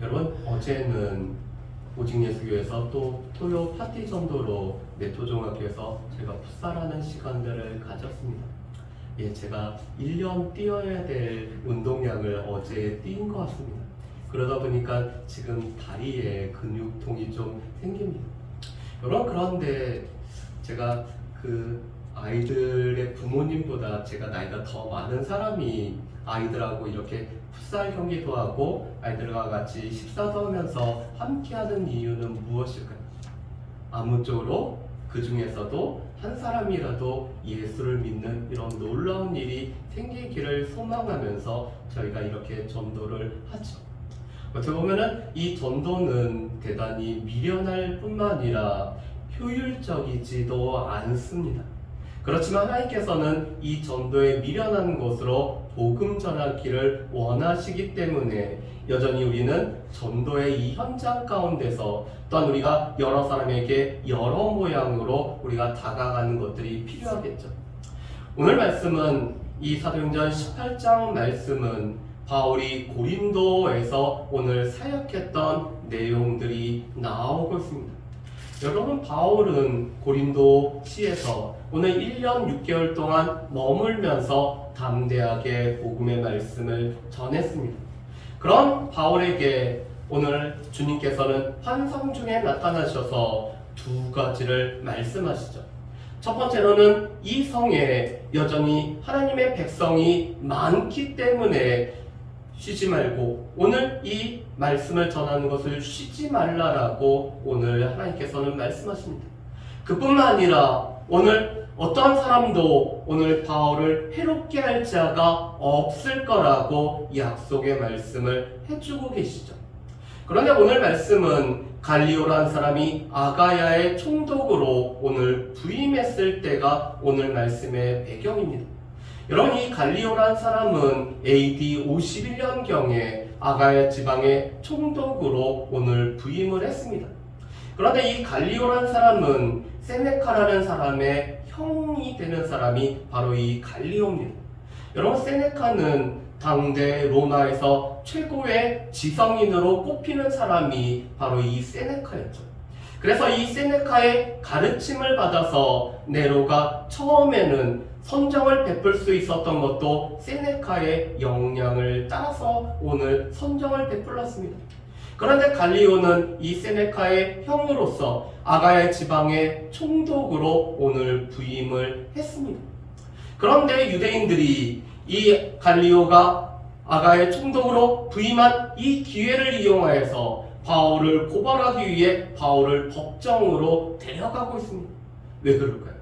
여러분, 어제는 오직예수교에서 또 토요 파티 전도로 내토종학교에서 제가 풋살하는 시간들을 가졌습니다. 예, 제가 1년 뛰어야 될 운동량을 어제 뛴 것 같습니다. 그러다 보니까 지금 다리에 근육통이 좀 생깁니다. 여러분, 그런데 제가 그 아이들의 부모님보다 제가 나이가 더 많은 사람이 아이들하고 이렇게 풋살 경기도 하고 아이들과 같이 식사도 하면서 함께하는 이유는 무엇일까요? 아무쪼록 그 중에서도 한 사람이라도 예수를 믿는 이런 놀라운 일이 생기기를 소망하면서 저희가 이렇게 전도를 하죠. 어떻게 보면은 이 전도는 대단히 미련할 뿐만 아니라 효율적이지도 않습니다. 그렇지만 하나님께서는 이 전도에 미련한 것으로 복음 전하기를 원하시기 때문에 여전히 우리는 전도의 이 현장 가운데서 또한 우리가 여러 사람에게 여러 모양으로 우리가 다가가는 것들이 필요하겠죠. 오늘 말씀은 이 사도행전 18장 말씀은 바울이 고린도에서 오늘 사역했던 내용들이 나오고 있습니다. 여러분, 바울은 고린도시에서 오늘 1년 6개월 동안 머물면서 담대하게 복음의 말씀을 전했습니다. 그런 바울에게 오늘 주님께서는 환상 중에 나타나셔서 두 가지를 말씀하시죠. 첫 번째로는 이 성에 여전히 하나님의 백성이 많기 때문에 쉬지 말고 오늘 이 말씀을 전하는 것을 쉬지 말라라고 오늘 하나님께서는 말씀하십니다. 그뿐만 아니라 오늘 어떠한 사람도 오늘 바울을 해롭게 할 자가 없을 거라고 약속의 말씀을 해주고 계시죠. 그런데 오늘 말씀은 갈리오라는 사람이 아가야의 총독으로 오늘 부임했을 때가 오늘 말씀의 배경입니다. 여러분, 이 갈리오라는 사람은 AD 51년경에 아가야 지방의 총독으로 오늘 부임을 했습니다. 그런데 이 갈리오라는 사람은 세네카라는 사람의 형이 되는 사람이 바로 이 갈리오입니다. 여러분, 세네카는 당대 로마에서 최고의 지성인으로 꼽히는 사람이 바로 이 세네카였죠. 그래서 이 세네카의 가르침을 받아서 네로가 처음에는 선정을 베풀 수 있었던 것도 세네카의 역량을 따라서 오늘 선정을 베풀었습니다. 그런데 갈리오는 이 세네카의 형으로서 아가야 지방의 총독으로 오늘 부임을 했습니다. 그런데 유대인들이 이 갈리오가 아가야 총독으로 부임한 이 기회를 이용하여서 바울을 고발하기 위해 바울을 법정으로 데려가고 있습니다. 왜 그럴까요?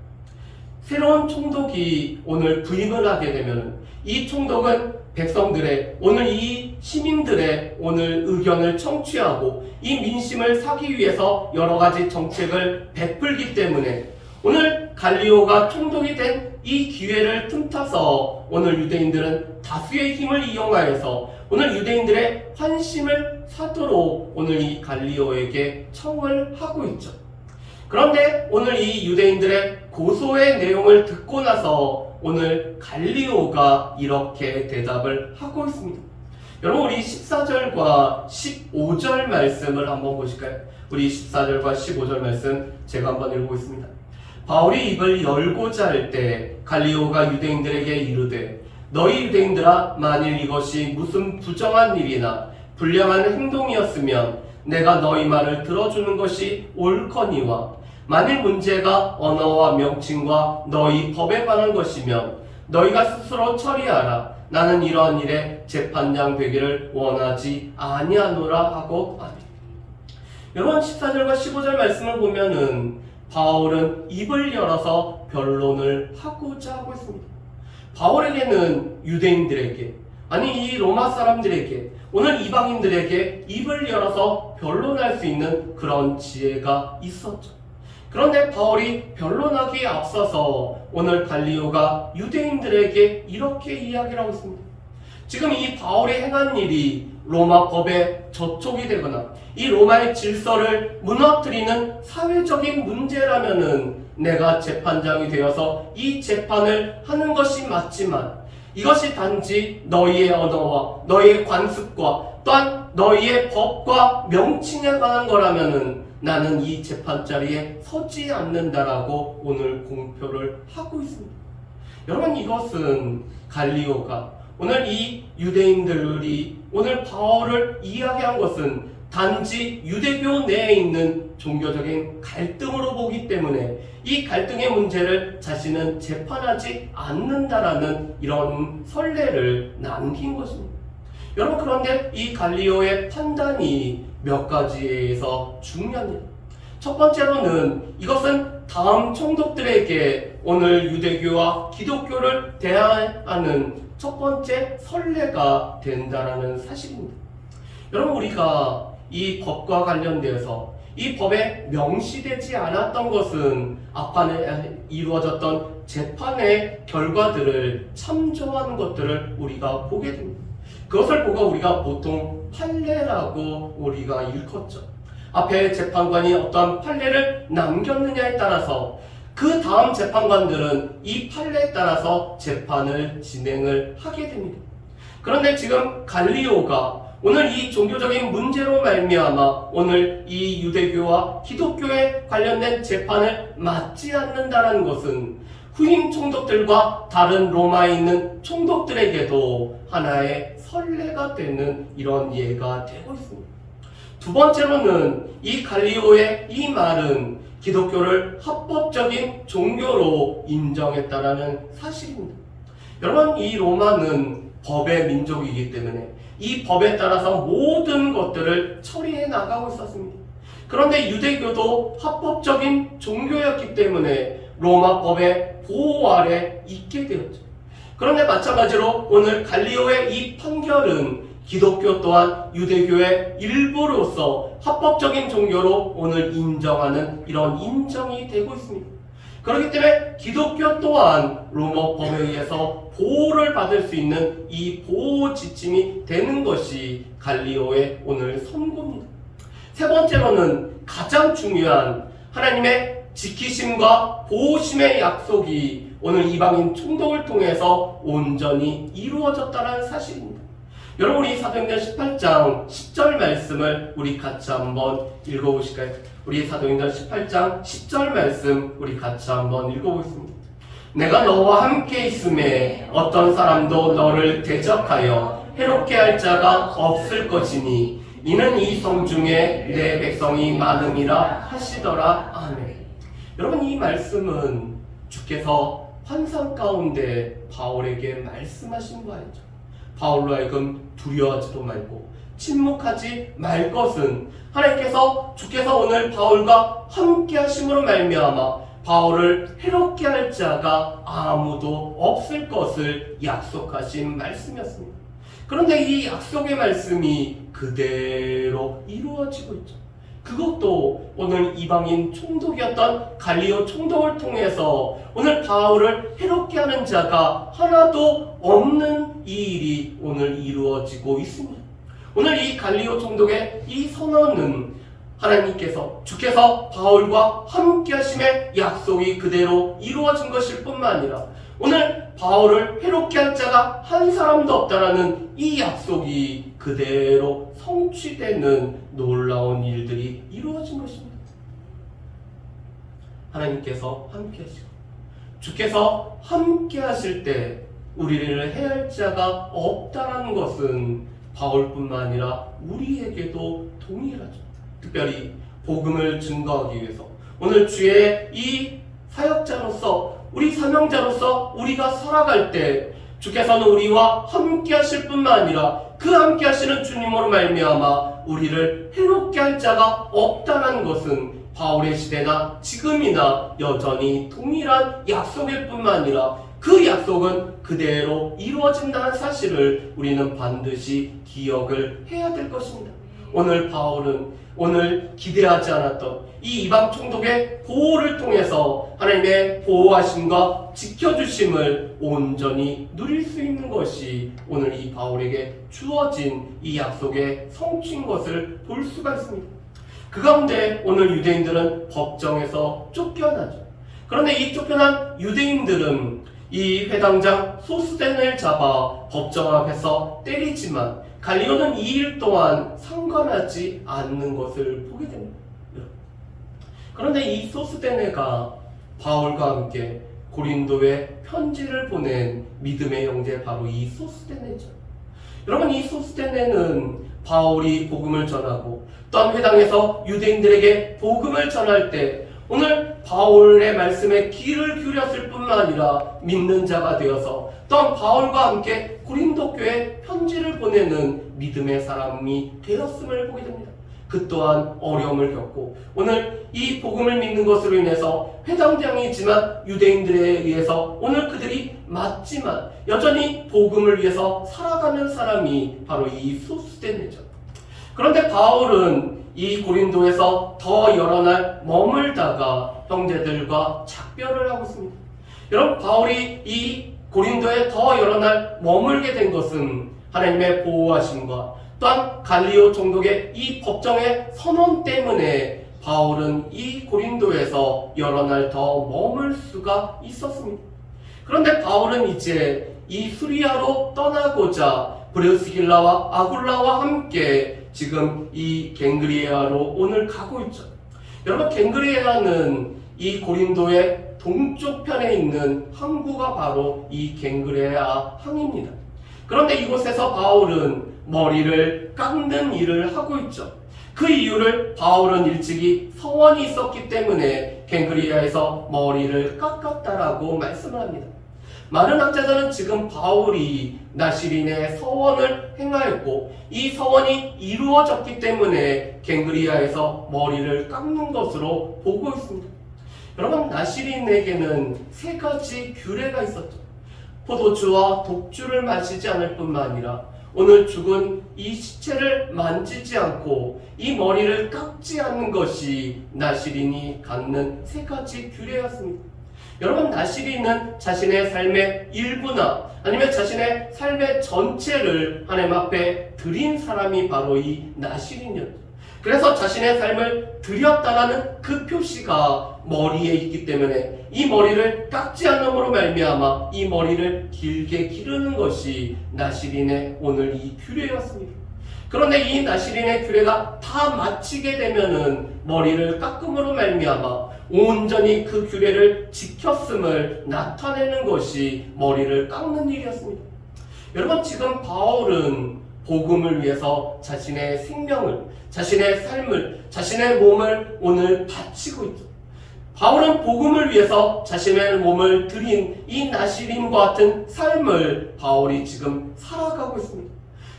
새로운 총독이 오늘 부임을 하게 되면 이 총독은 백성들의 오늘 이 시민들의 오늘 의견을 청취하고 이 민심을 사기 위해서 여러 가지 정책을 베풀기 때문에 오늘 갈리오가 총독이 된 이 기회를 틈타서 오늘 유대인들은 다수의 힘을 이용하여서 오늘 유대인들의 환심을 사도록 오늘 이 갈리오에게 청을 하고 있죠. 그런데 오늘 이 유대인들의 고소의 내용을 듣고 나서 오늘 갈리오가 이렇게 대답을 하고 있습니다. 여러분, 우리 14절과 15절 말씀을 한번 보실까요? 우리 14절과 15절 말씀 제가 한번 읽어보겠습니다. 바울이 입을 열고자 할 때 갈리오가 유대인들에게 이르되 너희 유대인들아, 만일 이것이 무슨 부정한 일이나 불량한 행동이었으면 내가 너희 말을 들어주는 것이 옳거니와 만일 문제가 언어와 명칭과 너희 법에 관한 것이면 너희가 스스로 처리하라. 나는 이러한 일에 재판장 되기를 원하지 아니하노라 하고 아멘. 여러분, 14절과 15절 말씀을 보면은 바울은 입을 열어서 변론을 하고자 하고 있습니다. 바울에게는 유대인들에게, 아니 이 로마 사람들에게, 오늘 이방인들에게 입을 열어서 변론할 수 있는 그런 지혜가 있었죠. 그런데 바울이 변론하기에 앞서서 오늘 갈리오가 유대인들에게 이렇게 이야기를 하고 있습니다. 지금 이 바울이 행한 일이 로마 법에 저촉이 되거나 이 로마의 질서를 무너뜨리는 사회적인 문제라면은 내가 재판장이 되어서 이 재판을 하는 것이 맞지만 이것이 단지 너희의 언어와 너희의 관습과 또한 너희의 법과 명칭에 관한 거라면은 나는 이 재판 자리에 서지 않는다라고 오늘 공표를 하고 있습니다. 여러분, 이것은 갈리오가 오늘 이 유대인들이 오늘 바울을 이야기한 것은 단지 유대교 내에 있는 종교적인 갈등으로 보기 때문에 이 갈등의 문제를 자신은 재판하지 않는다라는 이런 선례를 남긴 것입니다. 여러분, 그런데 이 갈리오의 판단이 몇 가지에서 중요합니다. 첫 번째로는 이것은 다음 총독들에게 오늘 유대교와 기독교를 대하는 첫 번째 선례가 된다라는 사실입니다. 여러분, 우리가 이 법과 관련되어서 이 법에 명시되지 않았던 것은 앞판에 이루어졌던 재판의 결과들을 참조한 것들을 우리가 보게 됩니다. 그것을 보고 우리가 보통 판례라고 우리가 일컫죠. 앞에 재판관이 어떤 판례를 남겼느냐에 따라서 그 다음 재판관들은 이 판례에 따라서 재판을 진행을 하게 됩니다. 그런데 지금 갈리오가 오늘 이 종교적인 문제로 말미암아 오늘 이 유대교와 기독교에 관련된 재판을 맡지 않는다는 것은 후임 총독들과 다른 로마에 있는 총독들에게도 하나의 선례가 되는 이런 예가 되고 있습니다. 두 번째로는 이 갈리오의 이 말은 기독교를 합법적인 종교로 인정했다라는 사실입니다. 여러분, 이 로마는 법의 민족이기 때문에 이 법에 따라서 모든 것들을 처리해 나가고 있었습니다. 그런데 유대교도 합법적인 종교였기 때문에 로마 법의 보호 아래 있게 되었죠. 그런데 마찬가지로 오늘 갈리오의 이 판결은 기독교 또한 유대교의 일부로서 합법적인 종교로 오늘 인정하는 이런 인정이 되고 있습니다. 그렇기 때문에 기독교 또한 로마 법에 의해서 보호를 받을 수 있는 이 보호 지침이 되는 것이 갈리오의 오늘 선고입니다. 세 번째로는 가장 중요한 하나님의 지키심과 보호심의 약속이 오늘 이방인 총독을 통해서 온전히 이루어졌다는 사실입니다. 여러분, 우리 사도행전 18장 10절 말씀을 우리 같이 한번 읽어보실까요? 우리 사도행전 18장 10절 말씀 우리 같이 한번 읽어보겠습니다. 내가 너와 함께 있음에 어떤 사람도 너를 대적하여 해롭게 할 자가 없을 것이니 이는 이 성 중에 내 백성이 많음이라 하시더라. 아멘. 여러분, 이 말씀은 주께서 환상 가운데 바울에게 말씀하신 바이죠. 바울로 하여금 두려워하지도 말고 침묵하지 말 것은 주께서 오늘 바울과 함께 하심으로 말미암아 바울을 해롭게 할 자가 아무도 없을 것을 약속하신 말씀이었습니다. 그런데 이 약속의 말씀이 그대로 이루어지고 있죠. 그것도 오늘 이방인 총독이었던 갈리오 총독을 통해서 오늘 바울을 해롭게 하는 자가 하나도 없는 이 일이 오늘 이루어지고 있습니다. 오늘 이 갈리오 총독의 이 선언은 주께서 바울과 함께 하심의 약속이 그대로 이루어진 것일 뿐만 아니라 오늘 바울을 해롭게 할 자가 한 사람도 없다라는 이 약속이 그대로 성취되는 놀라운 일들이 이루어진 것입니다. 하나님께서 함께 하시고 주께서 함께 하실 때 우리를 해할 자가 없다라는 것은 바울뿐만 아니라 우리에게도 동일하죠. 특별히 복음을 증거하기 위해서 오늘 주의 이 사역자로서 우리 사명자로서 우리가 살아갈 때 주께서는 우리와 함께 하실 뿐만 아니라 그 함께 하시는 주님으로 말미암아 우리를 해롭게 할 자가 없다는 것은 바울의 시대나 지금이나 여전히 동일한 약속일 뿐만 아니라 그 약속은 그대로 이루어진다는 사실을 우리는 반드시 기억을 해야 될 것입니다. 오늘 바울은 오늘 기대하지 않았던 이 이방 총독의 보호를 통해서 하나님의 보호하심과 지켜주심을 온전히 누릴 수 있는 것이 오늘 이 바울에게 주어진 이 약속의 성취인 것을 볼 수가 있습니다. 그 가운데 오늘 유대인들은 법정에서 쫓겨나죠. 그런데 이 쫓겨난 유대인들은 이 회당장 소스덴을 잡아 법정 앞에서 때리지만 갈리오는 이 일 또한 상관하지 않는 것을 보게 됩니다. 그런데 이 소스데네가 바울과 함께 고린도에 편지를 보낸 믿음의 형제, 바로 이 소스데네죠. 여러분, 이 소스데네는 바울이 복음을 전하고 또한 회당에서 유대인들에게 복음을 전할 때 오늘 바울의 말씀에 귀를 기울였을 뿐만 아니라 믿는 자가 되어서 또한 바울과 함께 고린도 교회에 편지를 보내는 믿음의 사람이 되었음을 보게 됩니다. 그 또한 어려움을 겪고 오늘 이 복음을 믿는 것으로 인해서 회당장이지만 유대인들에 의해서 오늘 그들이 맞지만 여전히 복음을 위해서 살아가는 사람이 바로 이 소스데네죠. 그런데 바울은 이 고린도에서 더 여러 날 머물다가 형제들과 작별을 하고 있습니다. 여러분, 바울이 이 고린도에 더 여러 날 머물게 된 것은 하나님의 보호하심과 또한 갈리오 총독의 이 법정의 선언 때문에 바울은 이 고린도에서 여러 날 더 머물 수가 있었습니다. 그런데 바울은 이제 이 수리아로 떠나고자 브리스길라와 아굴라와 함께 지금 이 갱그리아로 오늘 가고 있죠. 여러분, 갱그리아는 이 고린도의 동쪽 편에 있는 항구가 바로 이 갱그리아 항입니다. 그런데 이곳에서 바울은 머리를 깎는 일을 하고 있죠. 그 이유를 바울은 일찍이 서원이 있었기 때문에 갱그리아에서 머리를 깎았다라고 말씀을 합니다. 많은 학자들은 지금 바울이 나시린의 서원을 행하였고 이 서원이 이루어졌기 때문에 갱그리아에서 머리를 깎는 것으로 보고 있습니다. 여러분, 나시린에게는 세 가지 규례가 있었죠. 포도주와 독주를 마시지 않을 뿐만 아니라 오늘 죽은 이 시체를 만지지 않고 이 머리를 깎지 않는 것이 나시린이 갖는 세 가지 규례였습니다. 여러분, 나시린은 자신의 삶의 일부나 아니면 자신의 삶의 전체를 하나님 앞에 드린 사람이 바로 이 나시린이었죠. 그래서 자신의 삶을 드렸다라는 그 표시가 머리에 있기 때문에 이 머리를 깎지 않음으로 말미암아 이 머리를 길게 기르는 것이 나시린의 오늘 이 규례였습니다. 그런데 이 나시린의 규례가 다 마치게 되면은 머리를 깎음으로 말미암아 온전히 그 규례를 지켰음을 나타내는 것이 머리를 깎는 일이었습니다. 여러분, 지금 바울은 복음을 위해서 자신의 생명을, 자신의 삶을, 자신의 몸을 오늘 바치고 있죠. 바울은 복음을 위해서 자신의 몸을 드린 이 나시린과 같은 삶을 바울이 지금 살아가고 있습니다.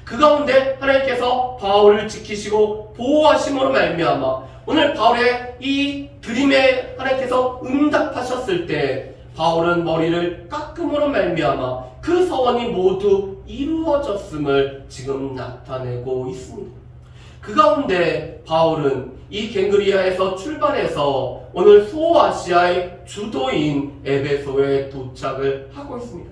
그 가운데 하나님께서 바울을 지키시고 보호하심으로 말미암아 오늘 바울의 이 드림에 하나님께서 응답하셨을 때 바울은 머리를 깎음으로 말미암아 그 서원이 모두 이루어졌음을 지금 나타내고 있습니다. 그 가운데 바울은 이 갱그리아에서 출발해서 오늘 소아시아의 주도인 에베소에 도착을 하고 있습니다.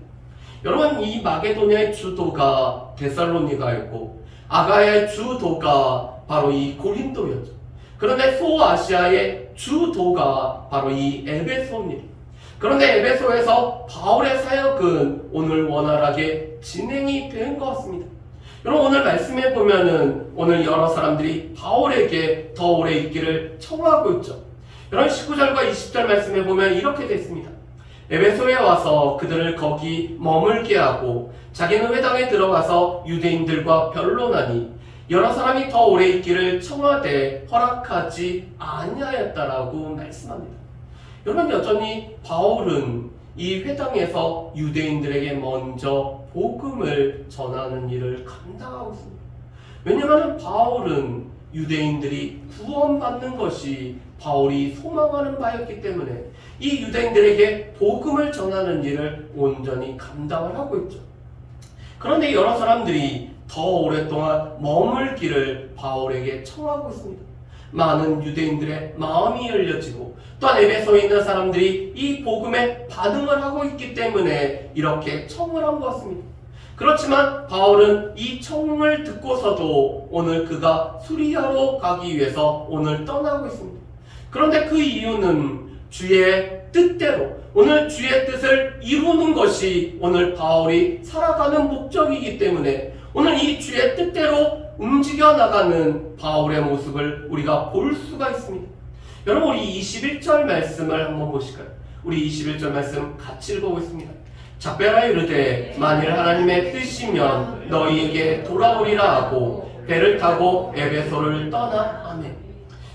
여러분, 이 마게도냐의 주도가 데살로니가였고 아가야의 주도가 바로 이 고린도였죠. 그런데 소아시아의 주도가 바로 이 에베소입니다. 그런데 에베소에서 바울의 사역은 오늘 원활하게 진행이 된 것 같습니다. 여러분, 오늘 말씀해 보면은 오늘 여러 사람들이 바울에게 더 오래 있기를 청하고 있죠. 여러분, 19절과 20절 말씀해 보면 이렇게 됐습니다. 에베소에 와서 그들을 거기 머물게 하고 자기는 회당에 들어가서 유대인들과 변론하니 여러 사람이 더 오래 있기를 청하되 허락하지 아니하였다라고 말씀합니다. 여러분, 여전히 바울은 이 회당에서 유대인들에게 먼저 복음을 전하는 일을 감당하고 있습니다. 왜냐하면 바울은 유대인들이 구원받는 것이 바울이 소망하는 바였기 때문에 이 유대인들에게 복음을 전하는 일을 온전히 감당을 하고 있죠. 그런데 여러 사람들이 더 오랫동안 머물기를 바울에게 청하고 있습니다. 많은 유대인들의 마음이 열려지고 또한 에베소에 있는 사람들이 이 복음에 반응을 하고 있기 때문에 이렇게 청을 한 것 같습니다. 그렇지만 바울은 이 청을 듣고서도 오늘 그가 수리아로 가기 위해서 오늘 떠나고 있습니다. 그런데 그 이유는 주의 뜻대로 오늘 주의 뜻을 이루는 것이 오늘 바울이 살아가는 목적이기 때문에 오늘 이 주의 뜻대로 움직여 나가는 바울의 모습을 우리가 볼 수가 있습니다. 여러분, 우리 21절 말씀을 한번 보실까요? 우리 21절 말씀 같이 읽어보겠습니다. 작별하여 이르되 만일 하나님의 뜻이면 너희에게 돌아오리라 하고 배를 타고 에베소를 떠나. 아멘.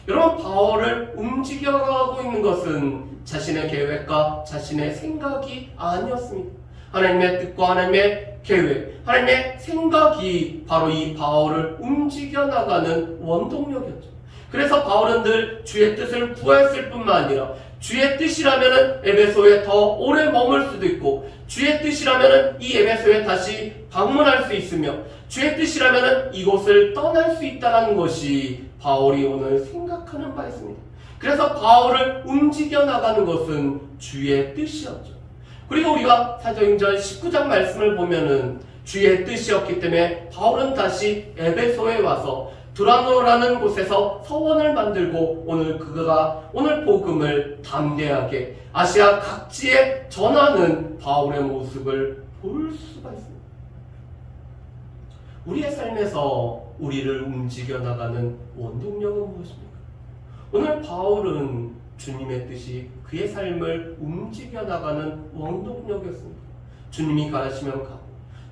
여러분, 바울을 움직여가고 있는 것은 자신의 계획과 자신의 생각이 아니었습니다. 하나님의 뜻과 하나님의 계획, 하나님의 생각이 바로 이 바울을 움직여 나가는 원동력이었죠. 그래서 바울은 늘 주의 뜻을 구했을 뿐만 아니라 주의 뜻이라면 에베소에 더 오래 머물 수도 있고, 주의 뜻이라면 이 에베소에 다시 방문할 수 있으며, 주의 뜻이라면 이곳을 떠날 수 있다는 것이 바울이 오늘 생각하는 바였습니다. 그래서 바울을 움직여 나가는 것은 주의 뜻이었죠. 그리고 우리가 사도행전 19장 말씀을 보면은 주의 뜻이었기 때문에 바울은 다시 에베소에 와서 두라노라는 곳에서 서원을 만들고 그가 오늘 복음을 담대하게 아시아 각지에 전하는 바울의 모습을 볼 수가 있습니다. 우리의 삶에서 우리를 움직여 나가는 원동력은 무엇입니까? 오늘 바울은 주님의 뜻이 그의 삶을 움직여 나가는 원동력이었습니다. 주님이 가르치면 가고,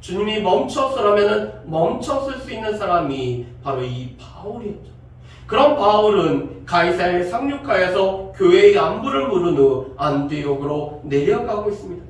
주님이 멈춰서라면 멈춰설 수 있는 사람이 바로 이 바울이었죠. 그런 바울은 가이사랴 상륙하여서 교회의 안부를 물은 후 안디옥으로 내려가고 있습니다.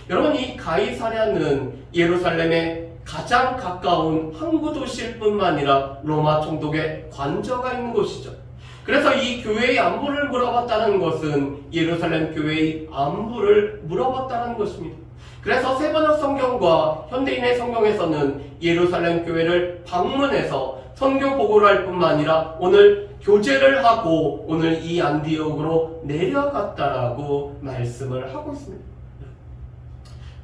여러분, 이 가이사랴는 예루살렘에 가장 가까운 항구 도시일 뿐만 아니라 로마 총독의 관저가 있는 곳이죠. 그래서 이 교회의 안부를 물어봤다는 것은 예루살렘 교회의 안부를 물어봤다는 것입니다. 그래서 세번역 성경과 현대인의 성경에서는 예루살렘 교회를 방문해서 선교 보고를 할 뿐만 아니라 오늘 교제를 하고 오늘 이 안디옥으로 내려갔다라고 말씀을 하고 있습니다.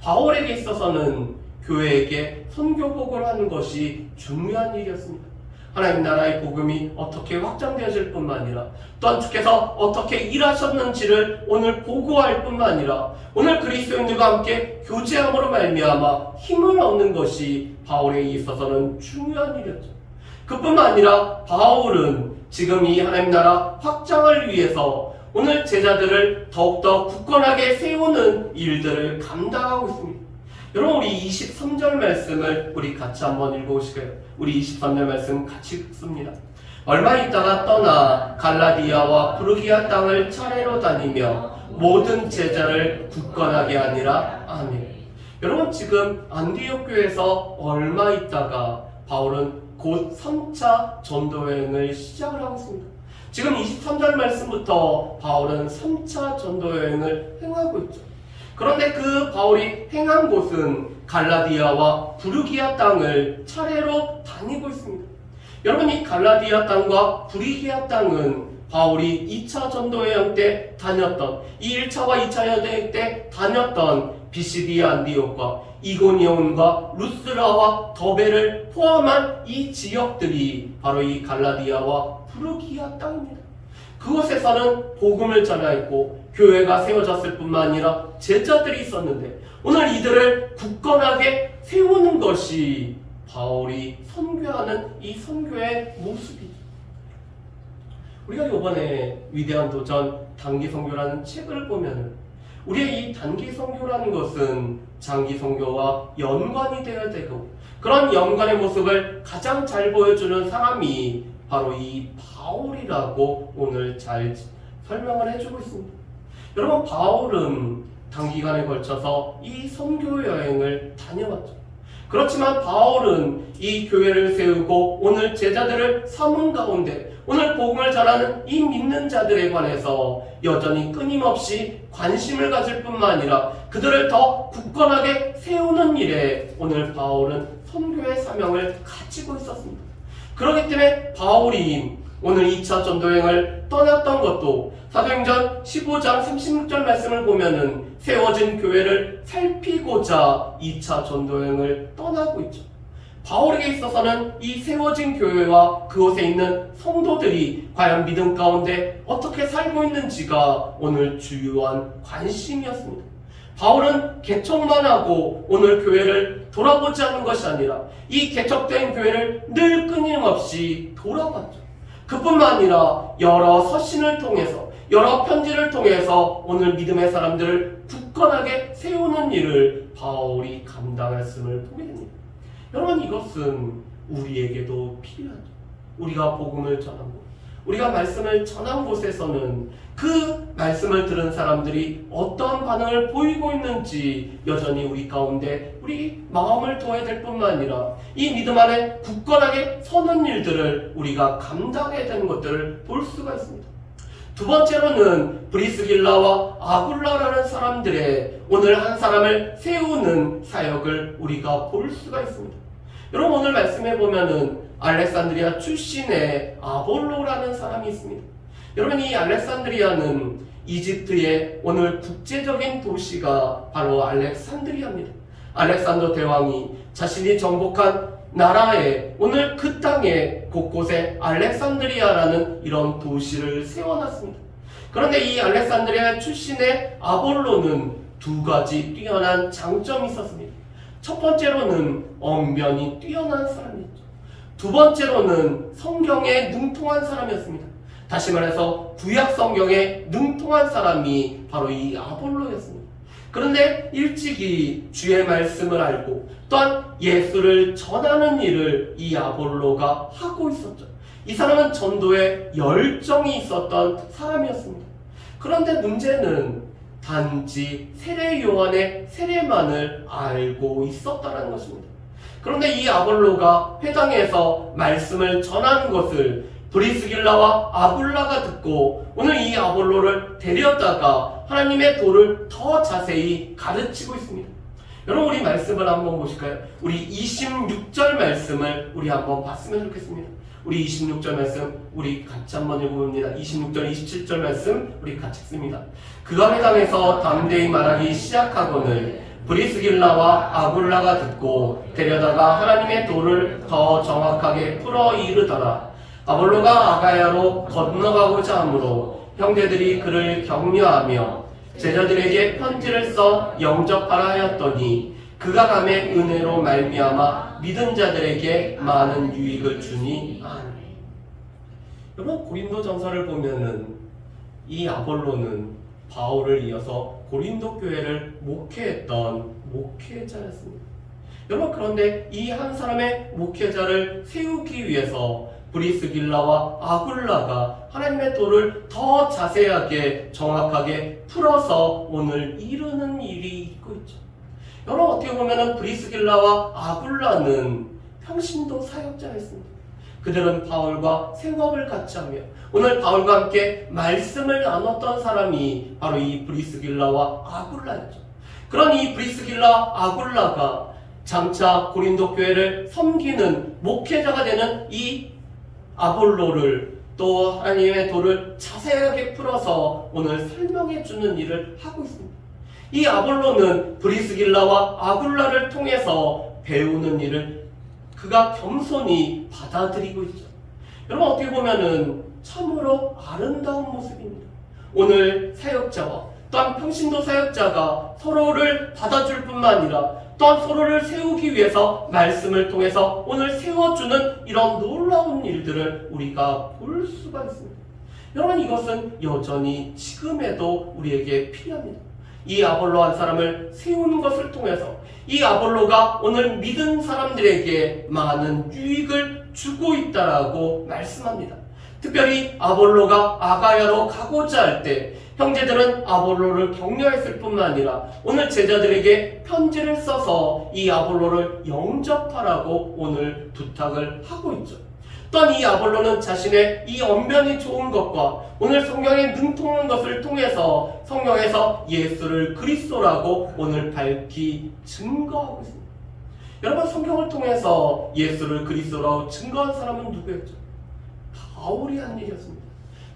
바울에게 있어서는 교회에게 선교 보고를 하는 것이 중요한 일이었습니다. 하나님 나라의 복음이 어떻게 확장되어질 뿐만 아니라 또한 주께서 어떻게 일하셨는지를 오늘 보고할 뿐만 아니라 오늘 그리스도인들과 함께 교제함으로 말미암아 힘을 얻는 것이 바울에게 있어서는 중요한 일이었죠. 그뿐만 아니라 바울은 지금 이 하나님 나라 확장을 위해서 오늘 제자들을 더욱더 굳건하게 세우는 일들을 감당하고 있습니다. 여러분, 우리 23절 말씀을 우리 같이 한번 읽어보실까요? 우리 23절 말씀 같이 읽습니다. 얼마 있다가 떠나 갈라디아와 부르기아 땅을 차례로 다니며 모든 제자를 굳건하게 하니라. 아멘. 여러분, 지금 안디옥 교회에서 얼마 있다가 바울은 곧 3차 전도 여행을 시작을 하고 있습니다. 지금 23절 말씀부터 바울은 3차 전도 여행을 행하고 있죠. 그런데 그 바울이 행한 곳은 갈라디아와 부르기아 땅을 차례로 다니고 있습니다. 여러분, 이 갈라디아 땅과 부르기아 땅은 바울이 2차 전도여행 때 다녔던, 이 1차와 2차 여행 때 다녔던 비시디아 안디옥과 이고니온과 루스라와 더베를 포함한 이 지역들이 바로 이 갈라디아와 부르기아 땅입니다. 그곳에서는 복음을 전하였고 교회가 세워졌을 뿐만 아니라 제자들이 있었는데 오늘 이들을 굳건하게 세우는 것이 바울이 선교하는 이 선교의 모습이죠. 우리가 이번에 위대한 도전 단기 선교라는 책을 보면 우리의 이 단기 선교라는 것은 장기 선교와 연관이 되어야 되고, 그런 연관의 모습을 가장 잘 보여주는 사람이 바로 이 바울이라고 오늘 잘 설명을 해주고 있습니다. 여러분, 바울은 단기간에 걸쳐서 이 선교 여행을 다녀왔죠. 그렇지만 바울은 이 교회를 세우고 오늘 제자들을 삼은 가운데 오늘 복음을 전하는 이 믿는 자들에 관해서 여전히 끊임없이 관심을 가질 뿐만 아니라 그들을 더 굳건하게 세우는 일에 오늘 바울은 선교의 사명을 가지고 있었습니다. 그렇기 때문에 바울이 오늘 2차 전도여행을 떠났던 것도 사도행전 15장 36절 말씀을 보면은 세워진 교회를 살피고자 2차 전도여행을 떠나고 있죠. 바울에게 있어서는 이 세워진 교회와 그곳에 있는 성도들이 과연 믿음 가운데 어떻게 살고 있는지가 오늘 주요한 관심이었습니다. 바울은 개척만 하고 오늘 교회를 돌아보지 않는 것이 아니라 이 개척된 교회를 늘 끊임없이 돌아봤죠. 그뿐만 아니라 여러 서신을 통해서, 여러 편지를 통해서 오늘 믿음의 사람들을 굳건하게 세우는 일을 바울이 감당했음을 보게 됩니다. 여러분, 이것은 우리에게도 필요하죠. 우리가 복음을 전하고 우리가 말씀을 전한 곳에서는 그 말씀을 들은 사람들이 어떠한 반응을 보이고 있는지 여전히 우리 가운데 우리 마음을 둬야 될 뿐만 아니라 이 믿음 안에 굳건하게 서는 일들을 우리가 감당해야 되는 것들을 볼 수가 있습니다. 두 번째로는 브리스길라와 아굴라라는 사람들의 오늘 한 사람을 세우는 사역을 우리가 볼 수가 있습니다. 여러분, 오늘 말씀해 보면은 알렉산드리아 출신의 아볼로라는 사람이 있습니다. 여러분, 이 알렉산드리아는 이집트의 오늘 국제적인 도시가 바로 알렉산드리아입니다. 알렉산더 대왕이 자신이 정복한 나라에 오늘 그 땅에 곳곳에 알렉산드리아라는 이런 도시를 세워놨습니다. 그런데 이 알렉산드리아 출신의 아볼로는 두 가지 뛰어난 장점이 있었습니다. 첫 번째로는 언변이 뛰어난 사람이었죠. 두 번째로는 성경에 능통한 사람이었습니다. 다시 말해서 구약 성경에 능통한 사람이 바로 이 아볼로였습니다. 그런데 일찍이 주의 말씀을 알고 또한 예수를 전하는 일을 이 아볼로가 하고 있었죠. 이 사람은 전도에 열정이 있었던 사람이었습니다. 그런데 문제는 단지 세례 요한의 세례만을 알고 있었다는 것입니다. 그런데 이 아볼로가 회당에서 말씀을 전하는 것을 브리스길라와 아굴라가 듣고 오늘 이 아볼로를 데려다가 하나님의 도를 더 자세히 가르치고 있습니다. 여러분, 우리 말씀을 한번 보실까요? 우리 26절 말씀을 우리 한번 봤으면 좋겠습니다. 우리 26절 말씀 우리 같이 한번 읽어봅니다. 26절 27절 말씀 우리 같이 읽습니다. 그가 회당에서 담대히 말하기 시작하거늘 브리스길라와 아굴라가 듣고 데려다가 하나님의 도를 더 정확하게 풀어 이르더라. 아볼로가 아가야로 건너가고자 하므로 형제들이 그를 격려하며 제자들에게 편지를 써 영접하라 하였더니 그가 감의 은혜로 말미암아 믿은 자들에게 많은 유익을 주니 아멘. 여러분, 고린도전서를 보면은 이 아볼로는 바울을 이어서 고린도 교회를 목회했던 목회자였습니다. 여러분, 그런데 이 한 사람의 목회자를 세우기 위해서 브리스길라와 아굴라가 하나님의 도를 더 자세하게 정확하게 풀어서 오늘 이루는 일이 있고 있죠. 여러분, 어떻게 보면 브리스길라와 아굴라는 평신도 사역자였습니다. 그들은 바울과 생업을 같이 하며 오늘 바울과 함께 말씀을 나눴던 사람이 바로 이 브리스길라와 아굴라였죠. 그런 이 브리스길라 아굴라가 장차 고린도 교회를 섬기는 목회자가 되는 이 아볼로를 또 하나님의 도를 자세하게 풀어서 오늘 설명해 주는 일을 하고 있습니다. 이 아볼로는 브리스길라와 아굴라를 통해서 배우는 일을 그가 겸손히 받아들이고 있죠. 여러분, 어떻게 보면은 참으로 아름다운 모습입니다. 오늘 사역자와 또한 평신도 사역자가 서로를 받아줄 뿐만 아니라 또한 서로를 세우기 위해서 말씀을 통해서 오늘 세워주는 이런 놀라운 일들을 우리가 볼 수가 있습니다. 여러분, 이것은 여전히 지금에도 우리에게 필요합니다. 이 아볼로 한 사람을 세우는 것을 통해서 이 아볼로가 오늘 믿은 사람들에게 많은 유익을 주고 있다라고 말씀합니다. 특별히 아볼로가 아가야로 가고자 할 때 형제들은 아볼로를 격려했을 뿐만 아니라 오늘 제자들에게 편지를 써서 이 아볼로를 영접하라고 오늘 부탁을 하고 있죠. 또한 이 아볼로는 자신의 이 언변이 좋은 것과 오늘 성경에 능통한 것을 통해서 성경에서 예수를 그리스도라고 오늘 밝히 증거하고 있습니다. 여러분, 성경을 통해서 예수를 그리스도라고 증거한 사람은 누구였죠? 바울이 한 일이었습니다.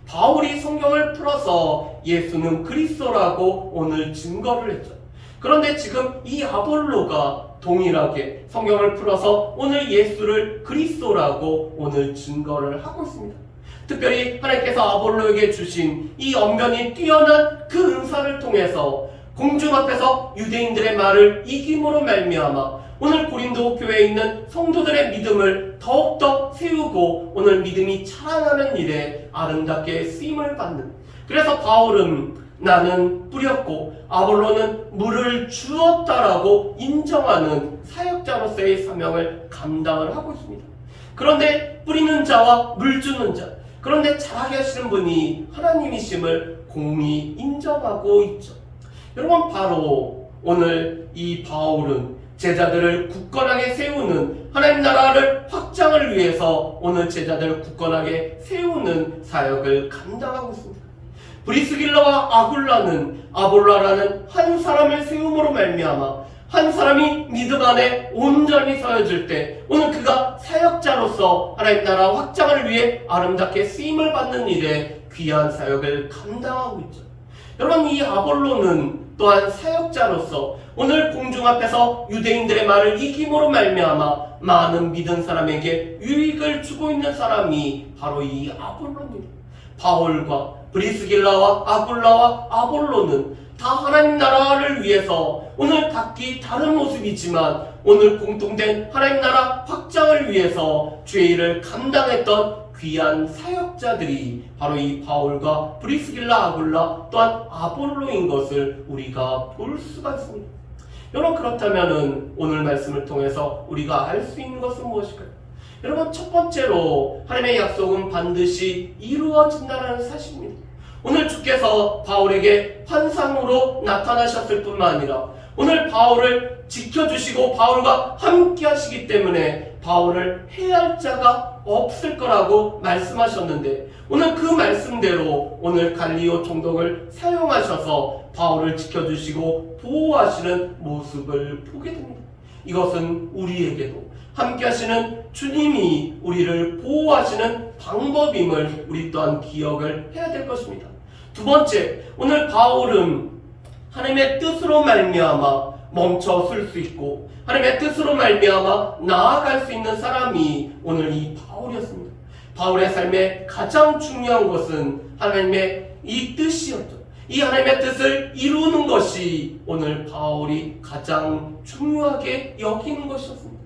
바울이 성경을 풀어서 예수는 그리스도라고 오늘 증거를 했죠. 그런데 지금 이 아볼로가 동일하게 성경을 풀어서 오늘 예수를 그리스도라고 오늘 증거를 하고 있습니다. 특별히 하나님께서 아볼로에게 주신 이 언변이 뛰어난 그 은사를 통해서 공중 앞에서 유대인들의 말을 이김으로 말미암아 오늘 고린도 교회에 있는 성도들의 믿음을 더욱더 세우고 오늘 믿음이 자라나는 일에 아름답게 쓰임을 받는, 그래서 바울은 나는 뿌렸고 아볼로는 물을 주었다라고 인정하는 사역자로서의 사명을 감당을 하고 있습니다. 그런데 뿌리는 자와 물 주는 자, 그런데 자라게 하시는 분이 하나님이심을 공히 인정하고 있죠. 여러분, 바로 오늘 이 바울은 제자들을 굳건하게 세우는, 하나님 나라를 확장을 위해서 오늘 제자들을 굳건하게 세우는 사역을 감당하고 있습니다. 브리스길라와 아굴라는 아볼라라는 한 사람을 세움으로 말미암아 한 사람이 믿음 안에 온전히 서여질 때 오늘 그가 사역자로서 하나님 나라 확장을 위해 아름답게 쓰임을 받는 일에 귀한 사역을 감당하고 있죠. 여러분, 이 아볼로는 또한 사역자로서 오늘 공중 앞에서 유대인들의 말을 이김으로 말미암아 많은 믿은 사람에게 유익을 주고 있는 사람이 바로 이 아볼로입니다. 바울과 브리스길라와 아굴라와 아볼로는 다 하나님 나라를 위해서 오늘 각기 다른 모습이지만 오늘 공통된 하나님 나라 확장을 위해서 주의 일을 감당했던 귀한 사역자들이 바로 이 바울과 브리스길라, 아굴라 또한 아볼로인 것을 우리가 볼 수가 있습니다. 여러분, 그렇다면 오늘 말씀을 통해서 우리가 알 수 있는 것은 무엇일까요? 여러분, 첫 번째로 하나님의 약속은 반드시 이루어진다는 사실입니다. 오늘 주께서 바울에게 환상으로 나타나셨을 뿐만 아니라 오늘 바울을 지켜주시고 바울과 함께 하시기 때문에 바울을 해할 자가 없을 거라고 말씀하셨는데 오늘 그 말씀대로 오늘 갈리오 총독을 사용하셔서 바울을 지켜주시고 보호하시는 모습을 보게 됩니다. 이것은 우리에게도 함께 하시는 주님이 우리를 보호하시는 방법임을 우리 또한 기억을 해야 될 것입니다. 두 번째, 오늘 바울은 하나님의 뜻으로 말미암아 멈춰설 수 있고 하나님의 뜻으로 말미암아 나아갈 수 있는 사람이 오늘 이 바울이었습니다. 바울의 삶에 가장 중요한 것은 하나님의 이 뜻이었죠. 이 하나님의 뜻을 이루는 것이 오늘 바울이 가장 중요하게 여기는 것이었습니다.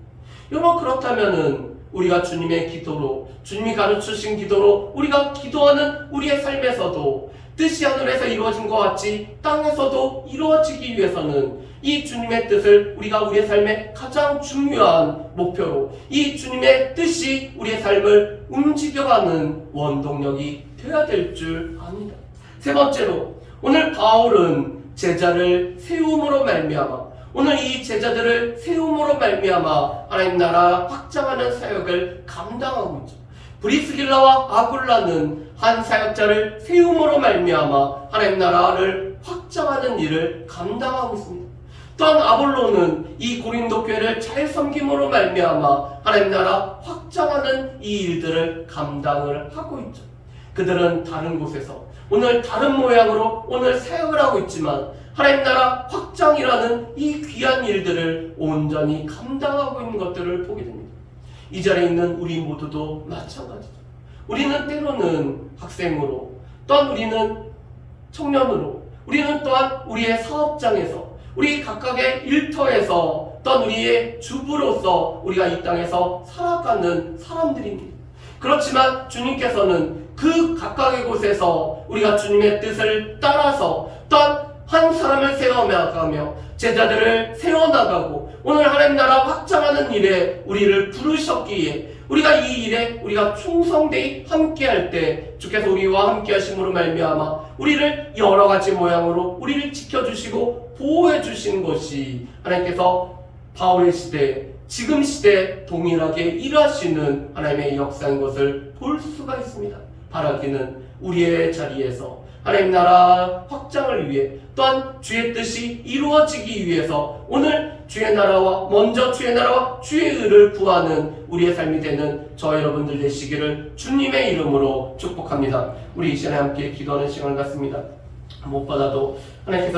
여러분, 그렇다면은 우리가 주님의 기도로, 주님이 가르치신 기도로 우리가 기도하는 우리의 삶에서도 뜻이 하늘에서 이루어진 것 같이 땅에서도 이루어지기 위해서는 이 주님의 뜻을 우리가 우리의 삶의 가장 중요한 목표로 이 주님의 뜻이 우리의 삶을 움직여가는 원동력이 되어야 될 줄 압니다. 세 번째로, 오늘 바울은 제자를 세움으로 말미암아 오늘 이 제자들을 세움으로 말미암아 하나님 나라 확장하는 사역을 감당하고 있죠. 브리스길라와 아굴라는 한 사역자를 세움으로 말미암아 하나님 나라를 확장하는 일을 감당하고 있습니다. 또한 아볼로는 이 고린도 교회를 잘 섬김으로 말미암아 하나님 나라 확장하는 이 일들을 감당을 하고 있죠. 그들은 다른 곳에서 오늘 다른 모양으로 오늘 사역을 하고 있지만 하나님 나라 확장이라는 이 귀한 일들을 온전히 감당하고 있는 것들을 보게 됩니다. 이 자리에 있는 우리 모두도 마찬가지죠. 우리는 때로는 학생으로, 또한 우리는 청년으로, 우리는 또한 우리의 사업장에서, 우리 각각의 일터에서, 또한 우리의 주부로서 우리가 이 땅에서 살아가는 사람들입니다. 그렇지만 주님께서는 그 각각의 곳에서 우리가 주님의 뜻을 따라서 또한 한 사람을 세워나가며 제자들을 세워나가고 오늘 하나님 나라 확장하는 일에 우리를 부르셨기에 우리가 이 일에 우리가 충성되이 함께할 때 주께서 우리와 함께 하심으로 말미암아 우리를 여러 가지 모양으로 우리를 지켜주시고 보호해 주시는 것이 하나님께서 바울의 시대, 지금 시대 동일하게 일하시는 하나님의 역사인 것을 볼 수가 있습니다. 바라기는 우리의 자리에서 하나님 나라 확장을 위해 또한 주의 뜻이 이루어지기 위해서 오늘 주의 나라와 먼저 주의 나라와 주의 의를 구하는 우리의 삶이 되는 저 여러분들 되시기를 주님의 이름으로 축복합니다. 우리 이 시간에 함께 기도하는 시간을 갖습니다. 무엇보다도 하나님께서